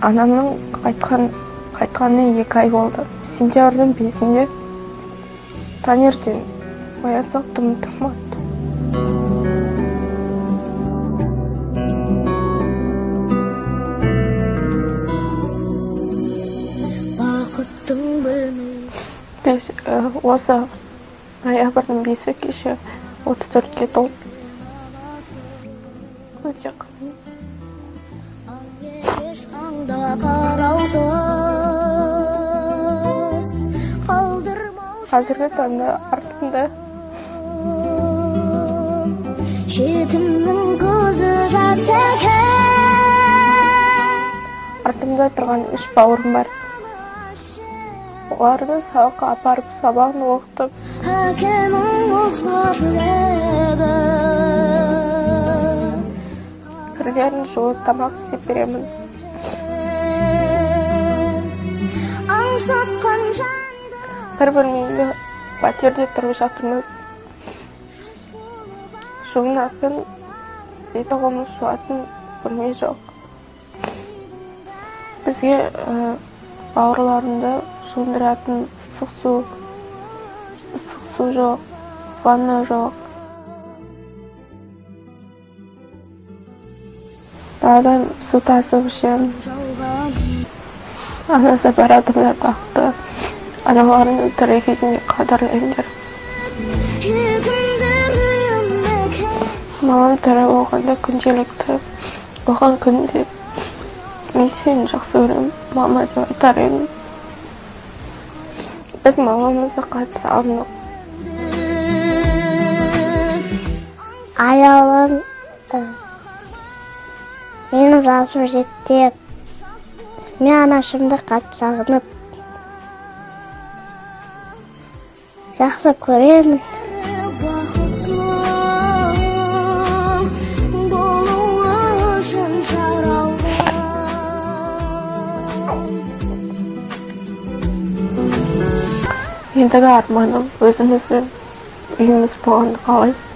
Анамның қайтқанына 2 ай болды. Сентябрьдің 5-інде таңертең оятсақ тым тұрмады. Бақыттың білмей Осы ноябрьдің 5-і кеше 34-ке толып. Өте қиын. Қазіргі таңда артымда жетімнің көзі жас екен. Артымда тұрған 3 бауырым бар. Оларды сабаққа апарып, сабағын оқытып, Әкенің озбар жүрегі. кірлерін жуып, тамақ істеп беремін. Аңсатқан жанды Бір бөлмелі пәтерде тұрып жатырмыз. Жуынатын, бет-аузымыз жуатын бөлме жоқ. Бізге бауырларымды жуындыратын ыстық су жоқ, ванна жоқ. Даладан су тасып ішеміз. Анасы бар адамдар бақытты. Аналарының тірі кезінде қадірлеңдер. Мамам тірі болғанда күнделікті, оған күнде мен сені жақсы көремін, мама деп айтар едім. Біз мамамызды қатты сағындық. Аялым менің жасым жетті. Мен анашымды қатты сағынып, жақсы көремін. Ендігі арманым өзімізбен үйіміз болғанды қалаймын.